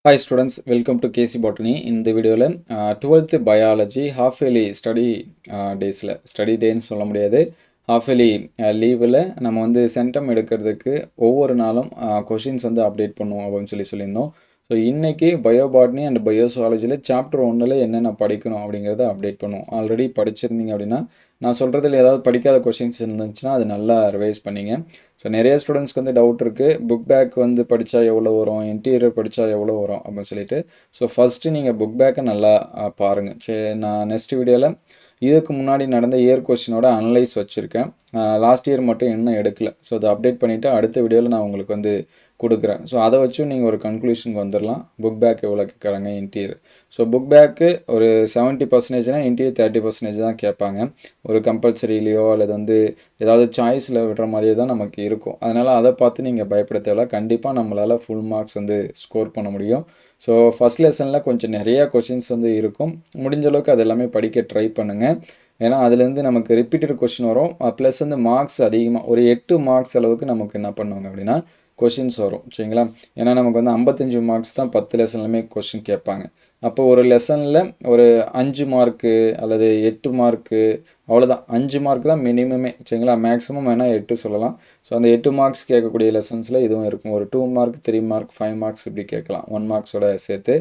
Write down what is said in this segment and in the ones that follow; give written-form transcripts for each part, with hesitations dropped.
Hi students, welcome to KC Botany. இந்த வீடியோவில் 12th biology half yearly டேஸில் study டேன்னு சொல்ல முடியாது, half yearly லீவில் நம்ம வந்து சென்டம் எடுக்கிறதுக்கு ஒவ்வொரு நாளும் கொஷின்ஸ் வந்து அப்டேட் பண்ணுவோம் அப்படின்னு சொல்லியிருந்தோம். ஸோ இன்றைக்கி பயோபாட்னி அண்ட் பயோசுவாலஜியில் சாப்டர் 1ல் என்னென்ன படிக்கணும் அப்படிங்கிறத அப்டேட் பண்ணுவோம். ஆல்ரெடி படிச்சிருந்தீங்க அப்படின்னா நான் சொல்கிறதுல ஏதாவது படிக்காத கொஷின்ஸ் இருந்துச்சுன்னா அது நல்லா ரிவைஸ் பண்ணிங்க. ஸோ நிறைய ஸ்டூடெண்ட்ஸ்க்கு வந்து டவுட் இருக்குது, புக் பேக் வந்து படித்தா எவ்வளோ வரும், இன்டீரியர் படித்தா எவ்வளோ வரும் அப்படின்னு சொல்லிட்டு. ஸோ ஃபஸ்ட்டு நீங்கள் புக் பேக்கை நல்லா பாருங்கள். சரி, நான் நெக்ஸ்ட் வீடியோவில் இதுக்கு முன்னாடி நடந்த இயர் கொஸ்டினோட அனலைஸ் வச்சுருக்கேன். லாஸ்ட் இயர் மட்டும் இன்னும் எடுக்கல. ஸோ அதை அப்டேட் பண்ணிவிட்டு அடுத்த வீடியோவில் நான் உங்களுக்கு வந்து கொடுக்குறேன். ஸோ அதை வச்சும் நீங்கள் ஒரு கன்க்ளூஷனுக்கு வந்துடலாம். புக் பேக் எவ்வளோ கேட்குறாங்க, இன்டீரியர். ஸோ புக் பேக்கு ஒரு 70%, இன்டீரியர் 30% தான் கேட்பாங்க. ஒரு கம்பல்சரிலையோ அல்லது வந்து ஏதாவது சாய்ஸில் விடுற மாதிரியே தான் நமக்கு இருக்கும். அதனால் அதை பார்த்து நீங்கள் பயப்பட தேவையில்ல. கண்டிப்பாக நம்மளால் ஃபுல் மார்க்ஸ் வந்து ஸ்கோர் பண்ண முடியும். ஸோ ஃபஸ்ட் லெசனில் கொஞ்சம் நிறையா கொஷின்ஸ் வந்து இருக்கும். முடிஞ்ச அளவுக்கு அது எல்லாமே படிக்க ட்ரை பண்ணுங்கள். ஏன்னா அதுலேருந்து நமக்கு ரிப்பீட்டட் கொஷின் வரும். ப்ளஸ் வந்து மார்க்ஸ் அதிகமாக ஒரு 8 மார்க்ஸ் அளவுக்கு நமக்கு என்ன பண்ணுவாங்க அப்படின்னா கொஷின்ஸ் வரும். சரிங்களா? ஏன்னா நமக்கு வந்து 55 மார்க்ஸ் தான் 10 லெசன்லையுமே கொஷின் கேட்பாங்க. அப்போ ஒரு லெசனில் ஒரு 5 மார்க்கு அல்லது 8 மார்க்கு, அவ்வளோதான். 5 மார்க் தான் மினிமமே. சரிங்களா? மேக்ஸிமம் வேணால் 8 சொல்லலாம். ஸோ அந்த 8 மார்க்ஸ் கேட்கக்கூடிய லெசன்ஸில் இதுவும் இருக்கும். ஒரு 2 மார்க், 3 மார்க், 5 மார்க்ஸ் இப்படி கேட்கலாம், 1 மார்க்ஸோட சேர்த்து.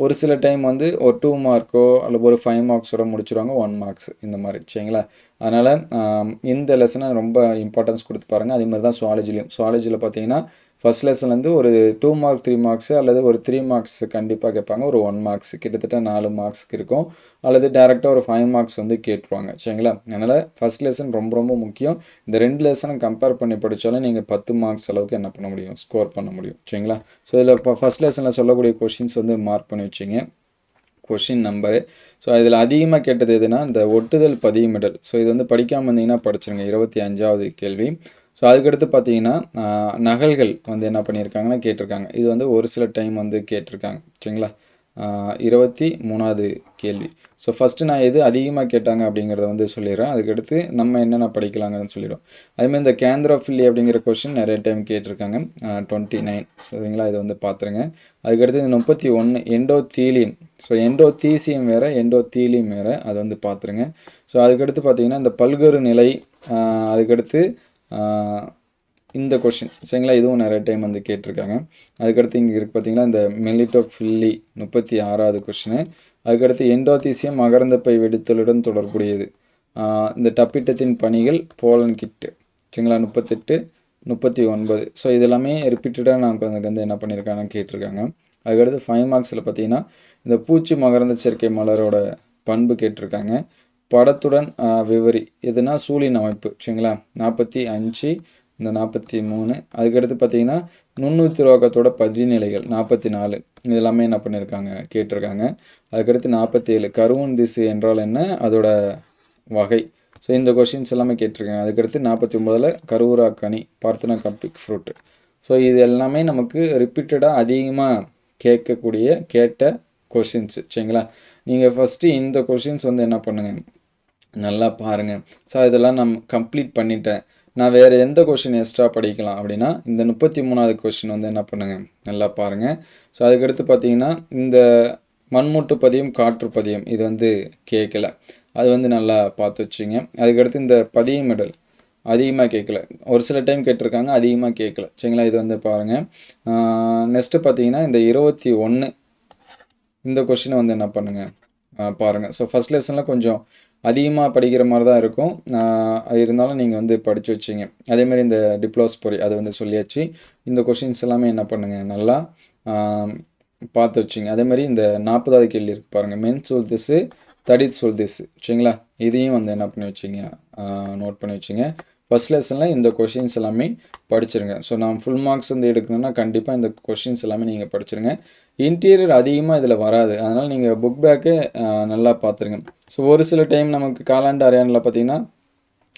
ஒரு சில டைம் வந்து ஒரு 2 மார்க்கோ அல்லது ஒரு 5 மார்க்ஸோட முடிச்சிருவாங்க, 1 மார்க்ஸ் இந்த மாதிரி. சரிங்களா? அதனால் இந்த லெசனை ரொம்ப இம்பார்ட்டன்ஸ் கொடுத்து பாருங்கள். அதே மாதிரி தான் சுவாலஜியில் பார்த்தீங்கன்னா ஃபஸ்ட் லெசன்லேருந்து ஒரு 2 மார்க், 3 மார்க்ஸு அல்லது ஒரு 3 மார்க்ஸ் கண்டிப்பாக கேட்பாங்க. ஒரு 1 மார்க்ஸ் கிட்டத்தட்ட 4 மார்க்ஸுக்கு இருக்கும். அல்லது டேரெக்டாக ஒரு 5 மார்க்ஸ் வந்து கேட்டுருவாங்க. சரிங்களா? அதனால் ஃபஸ்ட் லெசன் ரொம்ப ரொம்ப முக்கியம். இந்த 2 லெசனை கம்பேர் பண்ணி படித்தாலும் நீங்கள் 10 மார்க்ஸ் அளவுக்கு என்ன பண்ண முடியும், ஸ்கோர் பண்ண முடியும். சரிங்களா? ஸோ இதில் இப்போ ஃபஸ்ட் லெசனில் சொல்லக்கூடிய கொஷின்ஸ் வந்து மார்க் பண்ணி வச்சிங்க. Question number. ஸோ இதில் அதிகமாக கேட்டது எதுனா இந்த ஒட்டுதல் பதியுமிடல். ஸோ இது வந்து படிக்காமல் இருந்தீங்கன்னா படிச்சிருங்க. 25வது கேள்வி. ஸோ அதுக்கடுத்து பார்த்தீங்கன்னா நகல்கள் வந்து என்ன பண்ணியிருக்காங்கன்னா கேட்டிருக்காங்க. இது வந்து ஒரு சில டைம் வந்து கேட்டிருக்காங்க. சரிங்களா? 23வது கேள்வி. ஸோ ஃபஸ்ட்டு நான் எது அதிகமாக கேட்டாங்க அப்படிங்கிறத வந்து சொல்லிடுறேன். அதுக்கடுத்து நம்ம என்னென்ன படிக்கலாங்கன்னு சொல்லிடும். அதேமாதிரி இந்த கேந்திரோஃபில்லி அப்படிங்கிற கொஷின் நிறைய டைம் கேட்டிருக்காங்க. 29. சரிங்களா? இது வந்து பார்த்துருங்க. அதுக்கடுத்து 31 எண்டோத்தீலியம். ஸோ எண்டோத்தீசியம் வேறு, எண்டோத்தீலியம் வேறு, அதை வந்து பார்த்துருங்க. ஸோ அதுக்கடுத்து பார்த்தீங்கன்னா இந்த பல்கரு நிலை, அதுக்கடுத்து இந்த கொஷின். சரிங்களா? இதுவும் நிறைய டைம் வந்து கேட்டிருக்காங்க. அதுக்கடுத்து இங்கே இருக்குது பார்த்தீங்கன்னா இந்த மெலிட்டோஃபில்லி 36வது கொஷினு. அதுக்கடுத்து எண்டோத்தீசியம் மகரந்தப்பை வெடித்தலுடன் தொடர்புடையது. இந்த டப்பிட்டத்தின் பணிகள் போலன் கிட்டு. சரிங்களா? 38, 39. ஸோ இது எல்லாமே ரிப்பீட்டடாக நமக்கு வந்து என்ன பண்ணியிருக்காங்கன்னு கேட்டிருக்காங்க. அதுக்கடுத்து 5 மார்க்ஸில் பார்த்தீங்கன்னா இந்த பூச்சி மகரந்த சேர்க்கை மலரோட பண்பு கேட்டிருக்காங்க. படத்துடன் விவரி. எதுனா சூழின் அமைப்பு. சரிங்களா? 45, இந்த 43. அதுக்கடுத்து பார்த்தீங்கன்னா நுண்ணுத்திரோகத்தோட படிநிலைகள் 44. இது எல்லாமே என்ன பண்ணியிருக்காங்க கேட்டிருக்காங்க. அதுக்கடுத்து 47 கருவன் திசு என்றால் என்ன, அதோட வகை. ஸோ இந்த கொஷின்ஸ் எல்லாமே கேட்டிருக்காங்க. அதுக்கடுத்து 49ல் கருவுரா கனி, பார்த்தனோகார்பிக் ஃப்ரூட்டு. ஸோ இது எல்லாமே நமக்கு ரிப்பீட்டடாக அதிகமாக கேட்ட கொஷின்ஸு. சரிங்களா? நீங்கள் ஃபஸ்ட்டு இந்த கொஷின்ஸ் வந்து என்ன பண்ணுங்கள், நல்லா பாருங்கள். ஸோ இதெல்லாம் நான் கம்ப்ளீட் பண்ணிட்டேன், நான் வேறு எந்த கொஷின் எக்ஸ்ட்ரா படிக்கலாம் அப்படின்னா இந்த 33வது கொஷின் வந்து என்ன பண்ணுங்கள், நல்லா பாருங்கள். ஸோ அதுக்கடுத்து பார்த்தீங்கன்னா இந்த மண்முட்டு பதியம், காற்று பதியம், இது வந்து கேட்கல, அது வந்து நல்லா பார்த்து வச்சுங்க. அதுக்கடுத்து இந்த பதியமிடல் அதிகமாக கேட்கல, ஒரு சில டைம் கேட்டிருக்காங்க, அதிகமாக கேட்கல. சரிங்களா? இது வந்து பாருங்கள். நெக்ஸ்ட்டு பார்த்தீங்கன்னா இந்த 21 இந்த கொஷினை வந்து என்ன பண்ணுங்கள் பாருங்கள். ஸோ ஃபஸ்ட் லெசனில் கொஞ்சம் அதிகமாக படிக்கிற மாதிரி தான் இருக்கும். இருந்தாலும் நீங்கள் வந்து படித்து வச்சிங்க. அதேமாதிரி இந்த டிப்ளோஸ்பொரி அது வந்து சொல்லியாச்சு. இந்த கொஷின்ஸ் எல்லாமே என்ன பண்ணுங்கள், நல்லா பார்த்து வச்சிங்க. அதேமாதிரி இந்த 40வது கேள்வி இருக்குது பாருங்கள், மென் சொல் திசு, தடித் சொல் திசு. சரிங்களா? இதையும் வந்து என்ன பண்ணி வச்சிங்க, நோட் பண்ணி வச்சிங்க. ஃபஸ்ட் லெசனில் இந்த கொஷின்ஸ் எல்லாமே படிச்சிருங்க. ஸோ நான் ஃபுல் மார்க்ஸ் வந்து எடுக்கணுன்னா கண்டிப்பாக இந்த கொஷின்ஸ் எல்லாமே நீங்கள் படிச்சிருங்க. இன்டீரியர் அதிகமாக இதில் வராது, அதனால் நீங்கள் புக் பேக்கே நல்லா பார்த்துருங்க. ஸோ ஒரு சில டைம் நமக்கு காலாண்டு அரையாண்டில் பார்த்திங்கன்னா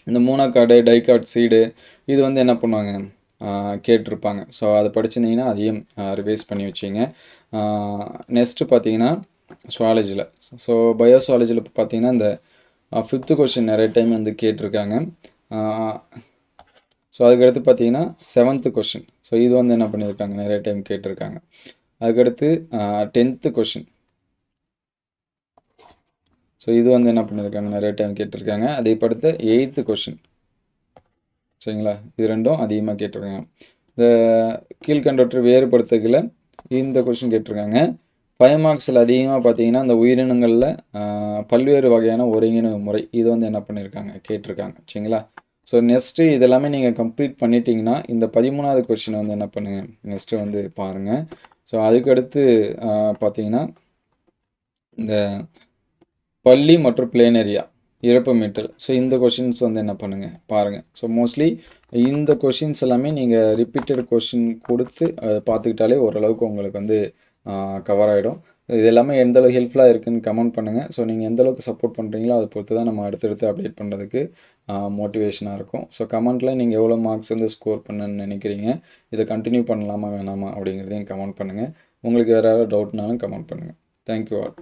இந்த மூணாக்காடு, டைகாட் சீடு, இது வந்து என்ன பண்ணுவாங்க கேட்டிருப்பாங்க. ஸோ அதை படிச்சிருந்தீங்கன்னா அதையும் ரிவைஸ் பண்ணி வச்சிங்க. நெக்ஸ்ட்டு பார்த்தீங்கன்னா சுவாலஜியில். ஸோ பயோசுவாலஜியில் பார்த்தீங்கன்னா இந்த 5th கொஷின் நிறைய டைம் வந்து கேட்டிருக்காங்க. ஸோ அதுக்கடுத்து பார்த்தீங்கன்னா 7th கொஷின். ஸோ இது வந்து என்ன பண்ணியிருக்காங்க, நிறைய டைம் கேட்டிருக்காங்க. அதுக்கடுத்து 10th கொஷின். ஸோ இது வந்து என்ன பண்ணியிருக்காங்க, நிறைய டைம் கேட்டிருக்காங்க. அதே அடுத்து 8th கொஷின். சரிங்களா, இது ரெண்டும் அதிகமாக கேட்டிருக்காங்க. இந்த கீழ்கண்டவற்றை வேறுபடுத்துதல இந்த கொஷின் கேட்டிருக்காங்க. 5 மார்க்ஸில் அதிகமாக பார்த்தீங்கன்னா இந்த உயிரினங்களில் பல்வேறு வகையான ஒருங்கிணைவு முறை இது வந்து என்ன பண்ணியிருக்காங்க, கேட்டிருக்காங்க. சரிங்களா, ஸோ நெக்ஸ்ட்டு இதெல்லாமே நீங்கள் கம்ப்ளீட் பண்ணிட்டீங்கன்னா இந்த 13வது கொஷின் வந்து என்ன பண்ணுங்கள், நெக்ஸ்ட்டு வந்து பாருங்கள். ஸோ அதுக்கடுத்து பார்த்தீங்கன்னா இந்த பள்ளி மற்றும் பிளேனரியா இழப்பு மீட்டல். ஸோ இந்த கொஷின்ஸ் வந்து என்ன பண்ணுங்கள் பாருங்கள். ஸோ மோஸ்ட்லி இந்த கொஷின்ஸ் எல்லாமே நீங்கள் ரிப்பீட்டட் கொஷின் கொடுத்து அதை பார்த்துக்கிட்டாலே ஓரளவுக்கு உங்களுக்கு வந்து கவர் ஆகிடும். இது எல்லாமே எந்தளவுக்கு ஹெல்ப்ஃபுல்லாக இருக்குதுன்னு கமெண்ட் பண்ணுங்கள். ஸோ நீங்கள் எந்தளவுக்கு சப்போர்ட் பண்ணுறீங்களோ அதை பொறுத்து தான் நம்ம அடுத்தடுத்து அப்டேட் பண்ணுறதுக்கு மோட்டிவேஷனாக இருக்கும். ஸோ கமெண்ட்டில் நீங்கள் எவ்வளோ மார்க்ஸ் வந்து ஸ்கோர் பண்ணணும்னு நினைக்கிறீங்க, இதை கண்டினியூ பண்ணலாமா வேணாமா அப்படிங்கிறதையும் கமெண்ட் பண்ணுங்கள். உங்களுக்கு வேறு யாராவது டவுட்னாலும் கமெண்ட் பண்ணுங்கள். Thank you all.